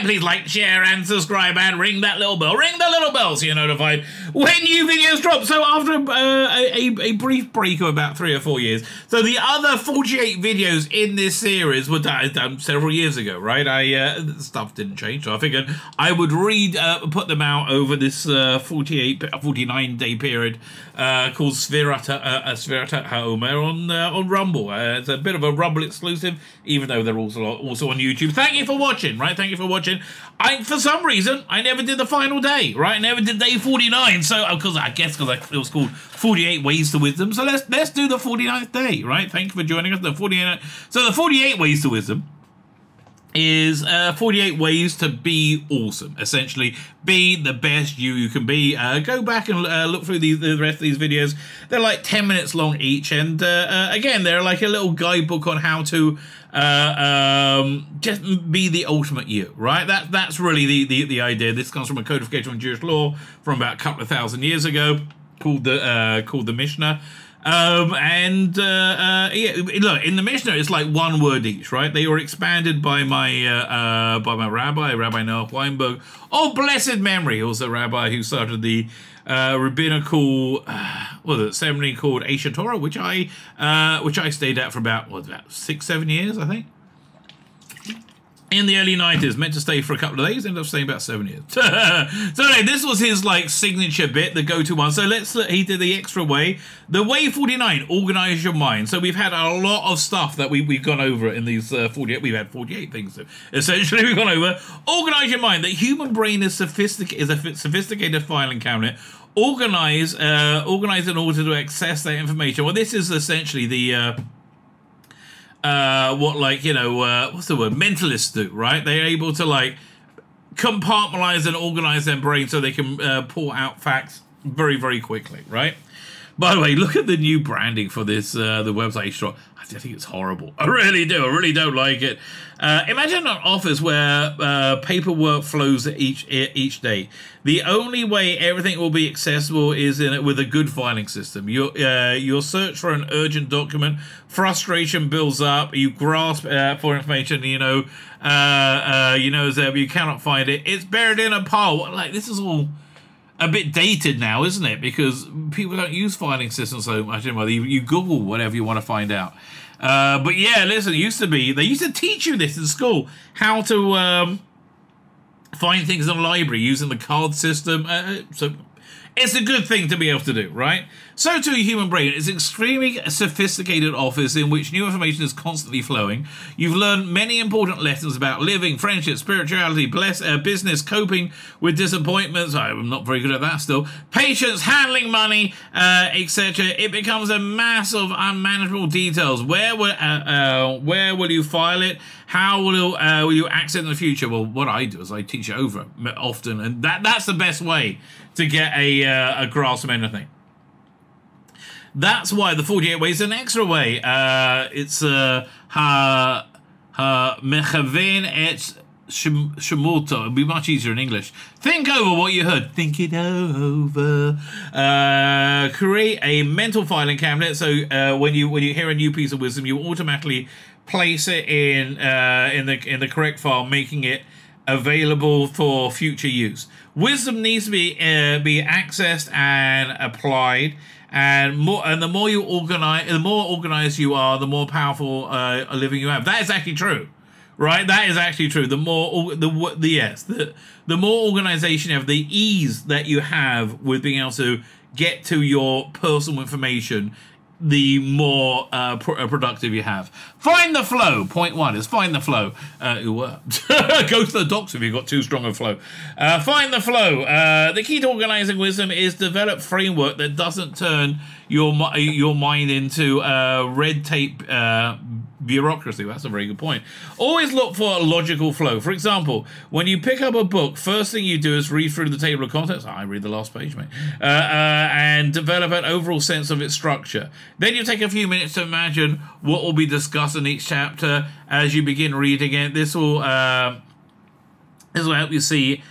please like, share, and subscribe, and ring that little bell. Ring the little bell so you're notified when new videos drop. So after a brief break of about 3 or 4 years, so the other 48 videos in this series were done several years ago, right? Stuff didn't change, so I figured I would put them out over this 49-day period called Svirata Haomer on Rumble. It's a bit of a Rumble exclusive, even though they're also on YouTube. Thank you for watching, right? Thank you for watching. For some reason, I never did the final day, right? I never did day 49. So, because it was called 48 Ways to Wisdom. So let's do the 49th day, right? Thank you for joining us. So the 48 Ways to Wisdom is 48 ways to be awesome. Essentially, be the best you can be. Go back and look through the rest of these videos. They're like 10 minutes long each, and again, they're like a little guidebook on how to just be the ultimate you, right? That's really the idea. This comes from a codification of Jewish law from about a couple of thousand years ago, called the Mishnah. Yeah, look, in the Mishnah, it's like one word each, right? They were expanded by my Rabbi Noah Weinberg of blessed memory. He was a rabbi who started the rabbinical ceremony called Aish Torah, which I stayed at for about 6-7 years, I think. In the early 90s, meant to stay for a couple of days, ended up staying about 7 years. So anyway, this was his like signature bit, the go-to one. So he did the extra way. The way 49, organize your mind. So we've had a lot of stuff that we've gone over in these 48. We've had 48 things. So essentially, we've gone over. Organize your mind. The human brain is a sophisticated filing cabinet. Organize in order to access that information. Well, this is essentially the what's the word? Mentalists do, right? They're able to like compartmentalize and organize their brain so they can pull out facts very, very quickly, right? By the way, look at the new branding for this, the website. I think it's horrible. I really do. I really don't like it. Imagine an office where paperwork flows each day. The only way everything will be accessible is with a good filing system. You'll search for an urgent document. Frustration builds up. You grasp for information. You cannot find it. It's buried in a pile. Like, this is all a bit dated now, isn't it? Because people don't use filing systems so much anymore. You Google whatever you want to find out. But yeah, listen, they used to teach you this in school, how to find things in a library using the card system. So it's a good thing to be able to do, right? So to a human brain, it's an extremely sophisticated office in which new information is constantly flowing. You've learned many important lessons about living, friendship, spirituality, business, coping with disappointments. I'm not very good at that still. Patience, handling money, etc. It becomes a mass of unmanageable details. Where will you file it? How will you access it in the future? Well, what I do is I teach it over often, and that's the best way to get a grasp of anything. That's why the 48 ways is an extra way. It's mechaven et shemulta. It'd be much easier in English. Think over what you heard. Think it over. Create a mental filing cabinet. So when you hear a new piece of wisdom, you automatically place it in the correct file, making it available for future use. Wisdom needs to be accessed and applied. And the more organized you are, the more powerful a living you have. That is actually true, right? That is actually true. The more organization you have, the ease that you have with being able to get to your personal information, the more productive you have. Find the flow. Point 1 is find the flow. Go to the doctor if you've got too strong a flow. Find the flow. The key to organizing wisdom is develop framework that doesn't turn your mind into red tape bureaucracy. That's a very good point. Always look for a logical flow. For example, when you pick up a book, first thing you do is read through the table of contents. I read the last page, mate. And develop an overall sense of its structure. Then you take a few minutes to imagine what will be discussed in each chapter as you begin reading it. This will help you see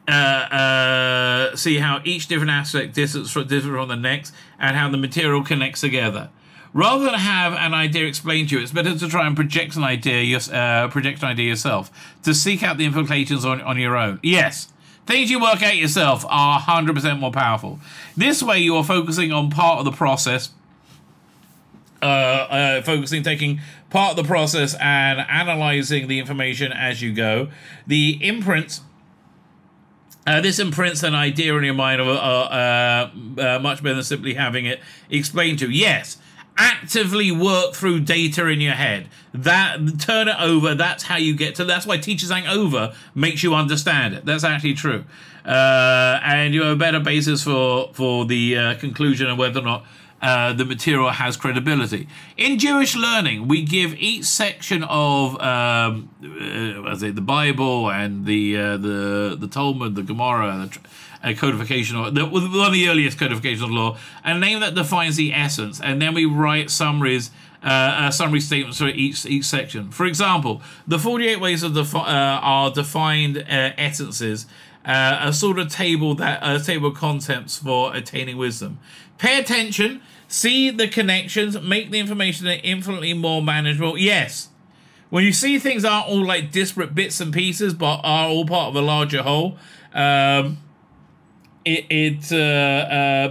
how each different aspect differs from the next, and how the material connects together. Rather than have an idea explained to you, it's better to try and project an idea yourself, to seek out the implications on your own. Yes, things you work out yourself are 100% more powerful. This way you are focusing on part of the process, taking part of the process and analyzing the information as you go. The imprints, this imprints an idea in your mind much better than simply having it explained to you. Yes, actively work through data in your head. Turn it over. That's how you get to. That's why teachers saying over makes you understand it. That's actually true, and you have a better basis for the conclusion of whether or not the material has credibility. In Jewish learning, we give each section of the Bible and the Talmud, the Gemara, the codification, or one of the earliest codifications of law, a name that defines the essence, and then we write summaries. Summary statements for each section. For example, the 48 ways are defined essences, a sort of table of contents for attaining wisdom. Pay attention, see the connections, make the information infinitely more manageable. Yes, when you see things aren't all like disparate bits and pieces, but are all part of a larger whole, it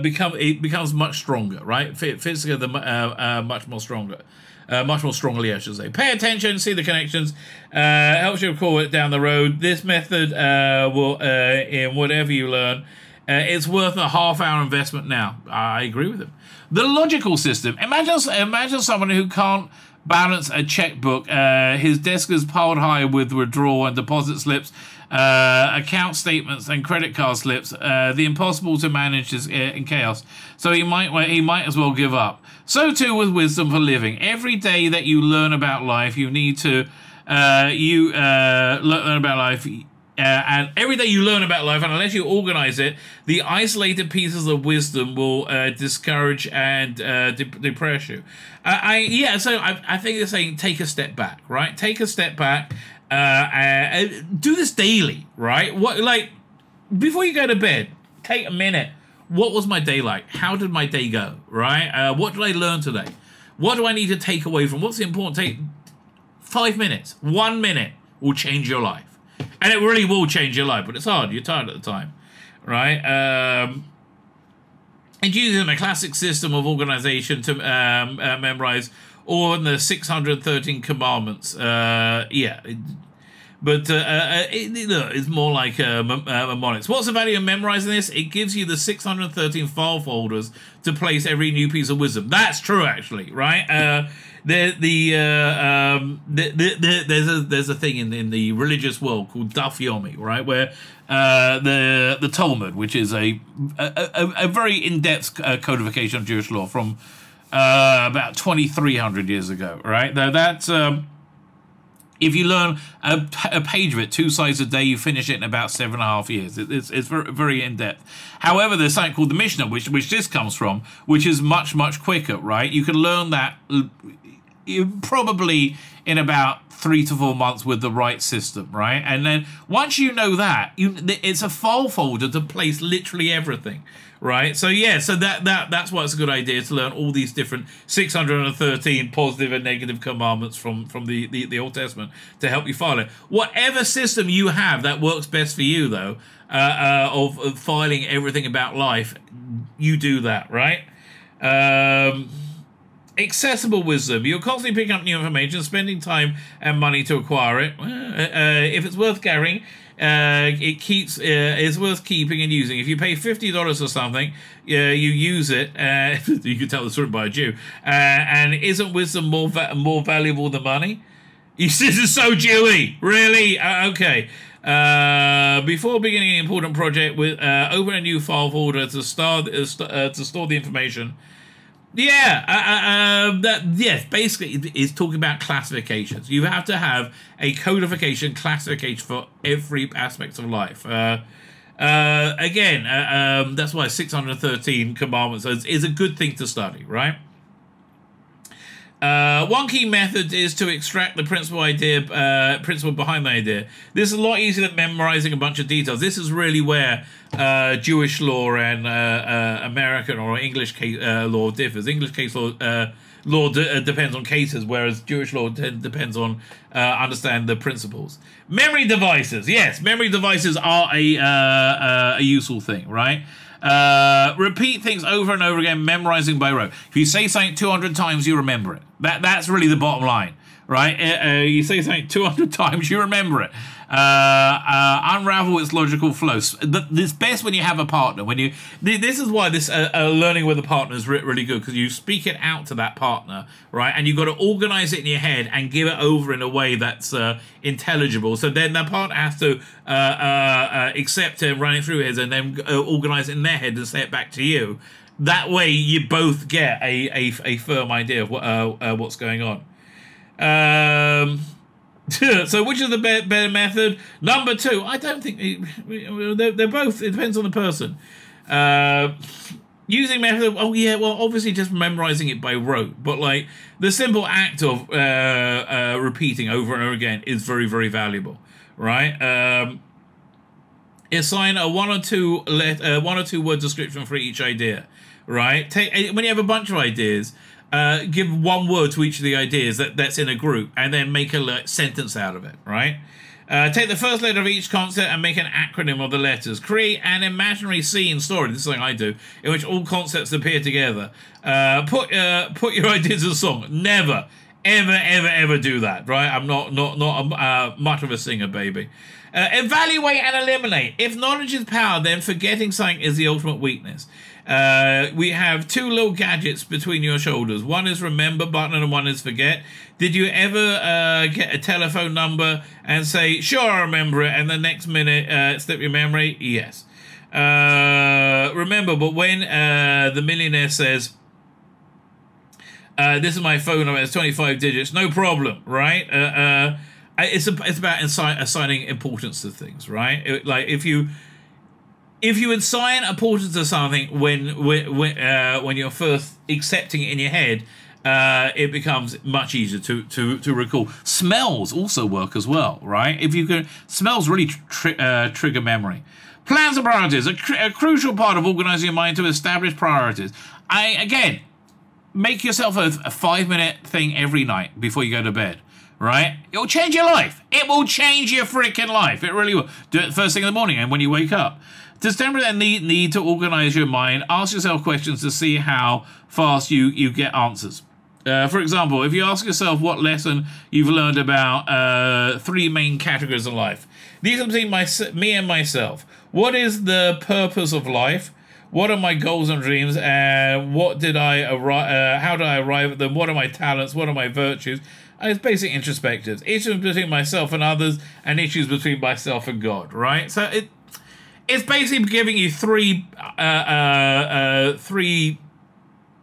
becomes much stronger, right? Fits together much more strongly, I should say. Pay attention, see the connections, helps you recall it down the road. This method will, in whatever you learn, it's worth a half-hour investment now. I agree with him. The logical system. Imagine someone who can't balance a checkbook. His desk is piled high with withdrawal and deposit slips, account statements and credit card slips. The impossible to manage is in chaos. So he might as well give up. So too with wisdom for living. Every day that you learn about life, you need to learn about life. And every day you learn about life, and unless you organize it, the isolated pieces of wisdom will discourage and depress you. So I think they're saying take a step back, right? Take a step back. Do this daily, right? Before you go to bed, take a minute. What was my day like? How did my day go, right? What did I learn today? What do I need to take away from? What's the important 5 minutes, 1 minute will change your life. And it really will change your life, but it's hard. You're tired at the time, right? And using a classic system of organization to memorize all in the 613 commandments. It's more like mnemonics. What's the value of memorizing this? It gives you the 613 file folders to place every new piece of wisdom. That's true, actually, right? There's a thing in the religious world called Daf Yomi, right, where the Talmud, which is a very in-depth codification of Jewish law from about 2,300 years ago, right? That's if you learn a page of it 2 sides a day, you finish it in about 7.5 years. It's very, very in-depth. However, there's something called the Mishnah, which this comes from, which is much, much quicker, right? You can learn that probably in about 3 to 4 months with the right system, right? And then once you know that, it's a file folder to place literally everything, right? So yeah, that's why it's a good idea to learn all these different 613 positive and negative commandments from the Old Testament to help you file it. Whatever system you have that works best for you, though, of filing everything about life, you do that, right? Accessible wisdom. You're constantly picking up new information, spending time and money to acquire it. If it's worth carrying, it's worth keeping and using. If you pay $50 for something, you use it. You can tell the story by a Jew. And isn't wisdom more valuable than money? This is so Jewy, really? Okay. Before beginning an important project, open a new file folder to store the information. Basically it's talking about classifications. You have to have a classification for every aspect of life. That's why 613 commandments is a good thing to study, right? One key method is to extract the principal behind the idea. This is a lot easier than memorizing a bunch of details. This is really where Jewish law and American or English case law differs. English case law law depends on cases, whereas Jewish law depends on understand the principles. Memory devices, yes, memory devices are a useful thing, right? Repeat things over and over again, memorizing by rote. If you say something 200 times, you remember it. That's really the bottom line, right? You say something 200 times, you remember it. Unravel its logical flow. It's best when you have a partner. This is why this learning with a partner is really good, because you speak it out to that partner, right? And you've got to organize it in your head and give it over in a way that's intelligible. So then the partner has to accept it and run it through his, and then organize it in their head and say it back to you. That way, you both get a firm idea of what's going on. So which is the better method? Number 2, I don't think they're both. It depends on the person. Using method. Oh yeah, well obviously just memorizing it by rote, but like the simple act of repeating over and over again is very, very valuable, right? Assign a one or two word description for each idea, right? When you have a bunch of ideas. Give one word to each of the ideas that's in a group, and then make a sentence out of it, right? Take the first letter of each concept and make an acronym of the letters. Create an imaginary scene story, this is something I do, in which all concepts appear together. Put your ideas in a song. Never, ever do that, right? I'm not much of a singer, baby. Evaluate and eliminate. If knowledge is power, then forgetting something is the ultimate weakness. We have 2 little gadgets between your shoulders. One is remember button and one is forget. Did you ever get a telephone number and say, sure, I remember it, and the next minute slip your memory? Yes. Remember, but when the millionaire says, this is my phone number, it's 25 digits, no problem, right? It's about assigning importance to things, right? Like if you assign importance to something when you're first accepting it in your head, it becomes much easier to recall. Smells also work as well, right? If you can, smells really trigger memory. Plans and priorities, a crucial part of organizing your mind to establish priorities. Again, make yourself a 5-minute thing every night before you go to bed. Right? It will change your life. It will change your freaking life. It really will. Do it first thing in the morning and when you wake up. To stem that need to organize your mind, ask yourself questions to see how fast you get answers. For example, if you ask yourself what lesson you've learned about 3 main categories of life. These are between me and myself. What is the purpose of life? What are my goals and dreams? What did how did I arrive at them? What are my talents? What are my virtues? It's basic introspectives. Issues between myself and others, and issues between myself and God, right? So it's basically giving you 3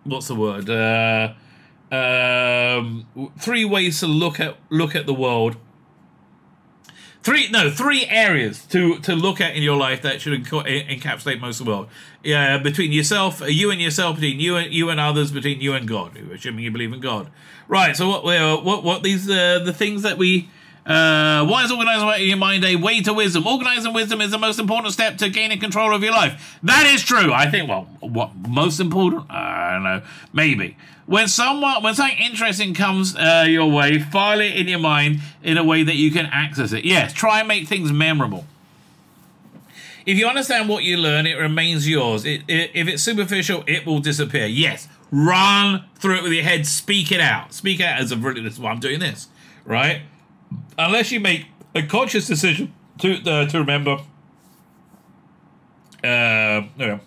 what's the word? 3 ways to look at the world. 3 areas to look at in your life that should encapsulate most of the world. Yeah, between yourself, you and yourself, between you and others, between you and God, assuming you believe in God. Right. So what these the things that we why is organizing your mind a way to wisdom? Organizing wisdom is the most important step to gaining control of your life. That is true. I think. Well, what most important? I don't know. Maybe. When something interesting comes your way, file it in your mind in a way that you can access it. Yes, try and make things memorable. If you understand what you learn, it remains yours. If it's superficial, it will disappear. Yes, run through it with your head. Speak it out. Speak out as a really. This is why I'm doing this, right? Unless you make a conscious decision to remember. No.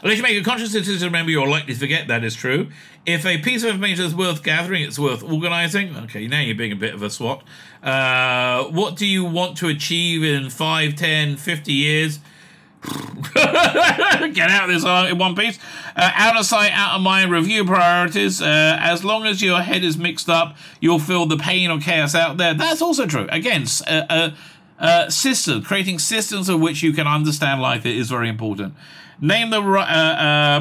Unless you make a conscious decision to remember, you're likely to forget. That is true. If a piece of information is worth gathering, it's worth organizing. Okay, now you're being a bit of a swot. What do you want to achieve in 5, 10, 50 years? Get out of this in one piece. Out of sight, out of mind, review priorities. As long as your head is mixed up, you'll feel the pain or chaos out there. That's also true. Again, systems, creating systems of which you can understand life is very important. Name the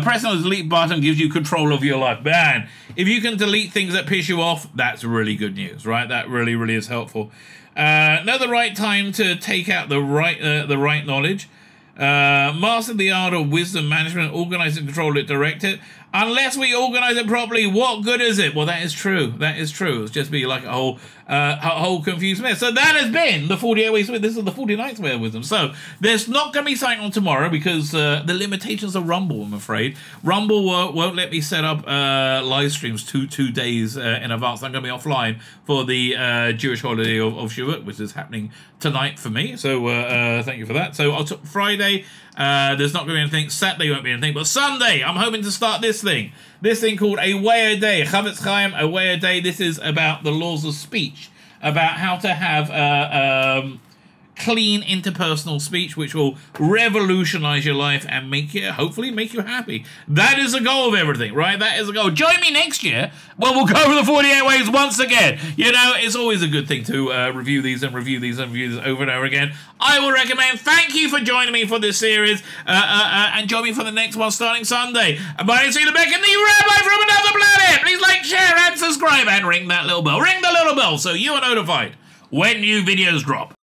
pressing the delete button gives you control of your life. Man, if you can delete things that piss you off, that's really good news, right? That really, really is helpful. Know the right time to take out the right knowledge. Master the art of wisdom management, organize and control it, direct it. Unless we organize it properly, what good is it? Well, that is true. That is true. It's just be like a whole confused mess. So that has been the 48 Ways with. This is the 49th Way of Wisdom. So there's not going to be something on tomorrow because the limitations of Rumble, I'm afraid. Rumble won't let me set up live streams two days in advance. I'm going to be offline for the Jewish holiday of Shavuot, which is happening tonight for me. So thank you for that. So Friday, there's not going to be anything. Saturday won't be anything. But Sunday, I'm hoping to start this thing called A Way a Day. Chavetz Chaim, A Way a Day. This is about the laws of speech, about how to have clean interpersonal speech, which will revolutionize your life and hopefully make you happy. That is the goal of everything, right? That is the goal. Join me next year when we'll go over the 48 Ways once again. You know, it's always a good thing to review these over and over again. I will recommend. Thank you for joining me for this series, and join me for the next one starting Sunday. My name is Tzvi Lebetkin, the Rabbi from another planet. Please like, share, and subscribe, and ring that little bell. Ring the little bell so you are notified when new videos drop.